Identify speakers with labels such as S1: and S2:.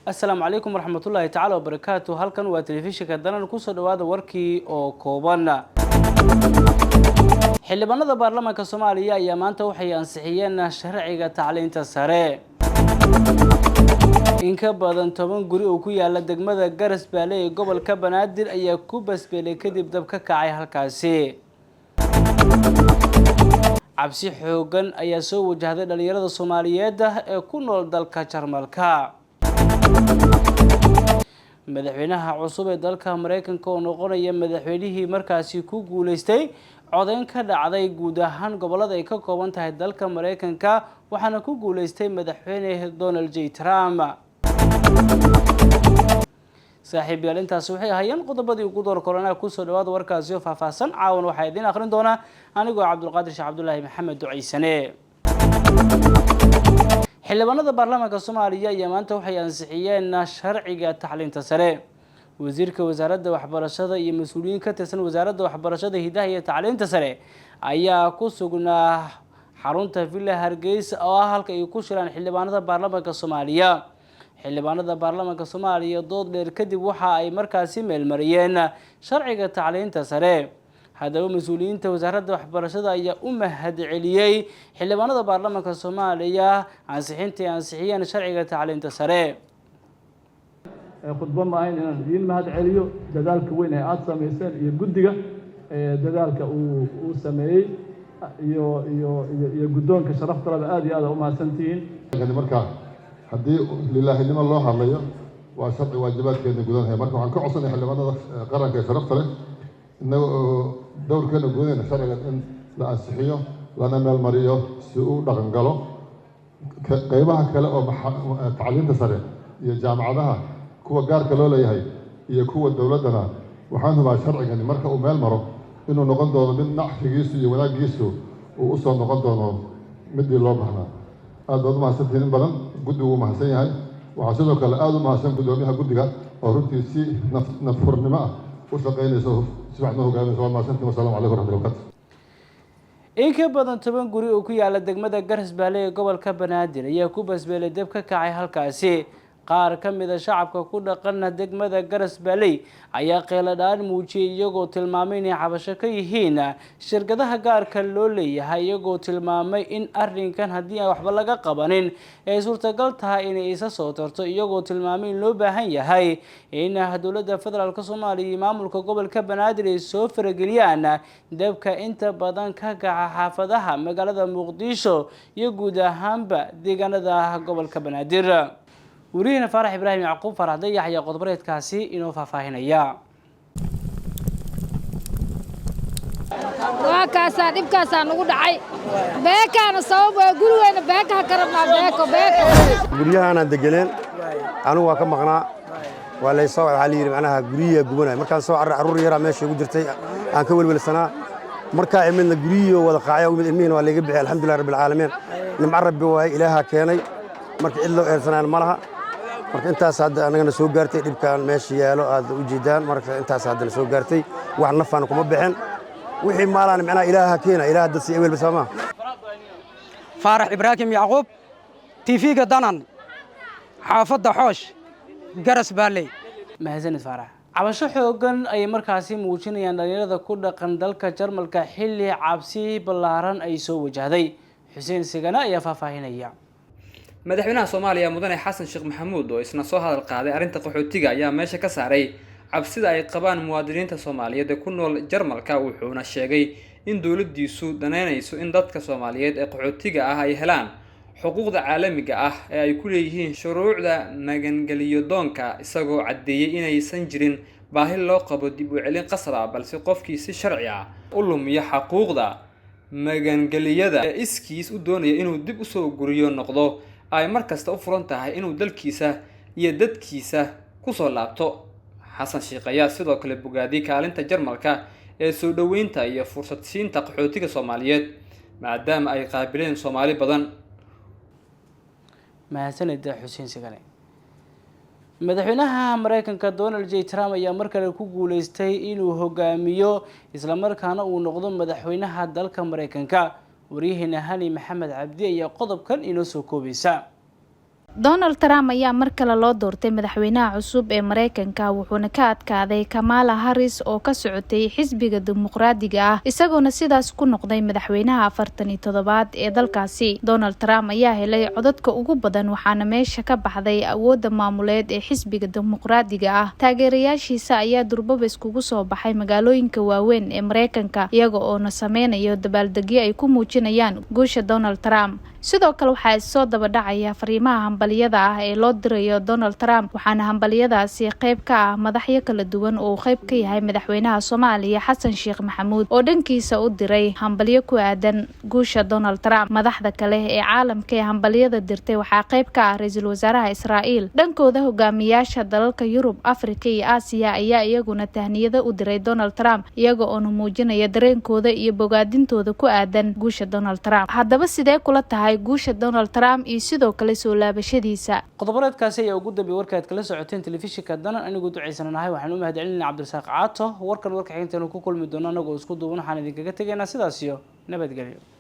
S1: السلام عليكم ورحمة الله تعالى وبركاته. halkan waa telefishinka danan ku soo dhawaada warkii oo kooban. xildhibaanada baarlamaanka Soomaaliya ayaa maanta waxay ansixiyeen sharciga tacliinta sare. in ka badan 10 guri oo ku yaala degmada Garas Baale ee gobolka Banaadir ayaa ku basbeelay kadib dab ka kacay halkaasi. cabsi xoogan ayaa soo wajahday dhalinyarada Soomaaliyeed ee ku nool dalka Jarmalka. madaxweynaha cusub ee dalka Mareykanka oo noqonaya madaxweynihii markaasi ku guuleystay codeyn ka dhacday guud ahaan gobolada ay ka kooban tahay dalka Mareykanka waxaana ku guuleystay madaxweyne Donald J. Trump. saaxiibayaal intaas waxay hayeen qodobadii ugu door korona ku soo dhawaada warkaasi oo faahfaahsan caawan waxa idin akhrin doona anigoo Cabdulqaadir Sheekh Cabdullaahi Maxamed Duceysane. xildhibaanada baarlamaanka Soomaaliya ayaa maanta waxay ansixiyeen sharciga tacliinta sare. wasiirka wasaaradda waxbarashada iyo mas'uuliyiin ka tirsan wasaaradda waxbarashada hidaha iyo tacliinta sare ayaa ku sugnaa xarunta Villa Hargeysa oo halka ay ku shiraan xildhibaanada baarlamaanka Soomaaliya. xildhibaanada baarlamaanka Soomaaliya dood dheer kadib waxa ay markaasi meel mariyeen sharciga tacliinta sare. haddaba mas'uuliyiinta wasaaradda waxbarashada ayaa u mahadceliyay xildhibaanada baarlamaanka Soomaaliya ansixiyeen sharciga tacliinta sare.
S2: khudbad ma ahayn inaan idin mahadceliyo dadaalka weyn ee aad sameyseen iyo guddiga dadaalka uu sameeyay iyo guddoonka sharafta leh aad iyo aad u mahadsantihiin.
S3: marka haddii lilaahinimo loo hadlayo waa sharci waajibaadkeena gudanaya marka waxaan ka codsanahay xildhibaanada qaranka ee sharafta leh innaga oo dowrkeena gudanayna sharcigan in la ansixiyo lana meel mariyo si uu dhaqan galo. qaybaha kale oo tacliinta sare iyo jaamacadaha kuwa gaarka loo leeyahay iyo kuwa dowladdana waxaan hubaa sharcigani marka uu meel maro inuu noqon doono mid nacfigiisu iyo wanaagiisu uu u soo noqon doono midii loo baahnaa. aad baad u mahadsantihiin in badan guddigu uu mahadsan yahay. waxaa sidoo kale aad u mahadsan guddoomiyaha guddiga oo runtii si nafhurnimo ah u shaqaynayso si fiican u hogaaminayso. waa mahadsantihiin. wasalaamu calaykum waraxmatullahi wabarakaatu.
S1: in ka badan 10 guri oo ku yaala degmada Garas Baale ee gobolka Banaadir ayaa ku basbeelay dab ka kacay halkaasi. qaar ka mid ah shacabka ku dhaqan degmada Garas Baale ayaa qeeladaan muujiyay iyagoo tilmaamay in cabasho ka yihiin shirkadaha gaarka loo leeyahay iyagoo tilmaamay in arrinkan haddii aan waxba laga qabanin ay suurtagal tahay in ay isa soo tarto iyagoo tilmaamay in loo baahan yahay in dowladda federaalka Soomaaliya iyo maamulka gobolka Banaadir ay soo farageliyaan dabka inta badan ka kaca xaafadaha magaalada Muqdisho iyo guud ahaanba deegaanada gobolka Banaadir. ورينا فرح إبراهيم يعقوب فرح ضيع يا قطبريت كاسي إنه فافاهنيا.
S4: وكاسا دب كاسا نقول عي بيك أنا صوب يقولوا أنا بيك هكرمنا بيك.
S5: قريها أنا دجلين أنا واقع مقنع ولا يصور علي معناها قرية جبنا مركز صور عرور يرى ماشي قدرتي أنا كول بالسنة مركز عملنا قرية ولا قاعة ومن المين ولا يجيبها الحمد لله رب العالمين نمعرب بوها إلها كيني مركز إلا إرسنا المرها marka intaas hadda anagana soo gaartay dhibkaan meesha yaalo aad u jeedaan marka intaas hadda soo gaartay wax nafaan kuma bixin wixii maalaan macnaa ilaaha keena ilaaha dad si aweel basama.
S6: فرح إبراهيم يعقوب تيفيق دانان حافظ حوش جرس بالي
S1: mahadsanid Farax. cabasho xoogan ay markaasi muujinayaan dhalinyarada ku dhaqan dalka Jarmalka xilli cabsi ballaaran ay soo wajahday. Xuseen Sigana ayaa faahfaahinaya.
S7: madaxweynaha Soomaaliya mudane Xasan Sheekh Maxamuud oo isna soo hadal qaaday arrinta qaxootiga ayaa meesha ka saaray cabsida ay qabaan muwaadiniinta Soomaaliyeed ee ku nool Jarmalka wuxuuna sheegay in dawladdiisu daneynayso in dadka Soomaaliyeed ee qaxootiga ah ay helaan xuquuqda caalamiga ah ee ay ku leeyihiin shuruucda magangeliyo doonka isagoo cadeeyay inaysan jirin baahi loo qabo dib u celin qasab ah balse qofkii si sharci ah u lumiya xuquuqda magangeliyada ee iskiis u doonaya inuu dib u soo guriyo noqdo ay markasta u furan tahay inuu dalkiisa iyo dadkiisa ku soo laabto. Xasan Sheekh ayaa sidoo kale bogaadiyay kaalinta Jarmalka ee soo dhaweynta iyo fursad siinta qaxootiga Soomaaliyeed maadaama ay qaabileen Soomaali badan.
S1: mahadsanid Xuseen Sigane. madaxweynaha Mareykanka Donald J. Trump ayaa markale ku guuleystay inuu hogaamiyo isla markaana uu noqdo madaxweynaha dalka Mareykanka. wariyaheenna Hani Maxamed Cabdi ayaa qodobkan inoo soo koobaysa.
S8: Donald Trump ayaa mar kale loo doortay madaxweynaha cusub ee Mareykanka wuxuuna ka adkaaday Kamala Harris oo ka socotay xisbiga dimuqraadiga ah isagoona sidaas ku noqday madaxweynaha 47aad ee dalkaasi. Donald Trump ayaa helay codadka ugu badan waxaana meesha ka baxday awoodda maamuleed ee xisbiga dimuqraadiga ah. Taageerayaashiisa ayaa durbaba iskugu soo baxay magaalooyinka waaweyn ee Mareykanka iyaga oo na sameynaya dabaaldegyo ay ku muujinayaan guusha Donald Trump. sidoo kale waxa soo daba dhacaya fariimaha hambaliyada ah ee loo dirayo Donald Trump waxaana hambaliyadaasi qayb ka ah madaxyo kala duwan oo qayb ka yahay madaxweynaha Soomaaliya Xasan Sheekh Maxamuud oo dhankiisa u diray hambaliyo ku aadan guusha Donald Trump. madaxda kale ee caalamka ee hambaliyada dirtay waxa qayb ka ah ra'iisul wasaaraha Israa'iil. dhankooda hogaamiyaasha dalalka Yurub, Afrika iyo Aasiya ayaa iyaguna tahniyada u diray Donald Trump iyaga oo muujinaya dareenkooda iyo bogaadintooda ku aadan guusha Donald Trump. haddaba sidee kula tahay guusha Donald Trump iyo sidoo kale soo laabashadiisa?
S1: qodobadeedkaasi ayaa ugu dambeeyay warka aad kala socoteen telefishinka Danan. anigu duceysanahay waxaan u mahadcelinayaa Cabdirasaaq Caato. warka xigeenteenu ku kulmi doona anagoo isku duuban waxaan idinkaga tegaynaa sidaas iyo nabadgelyo.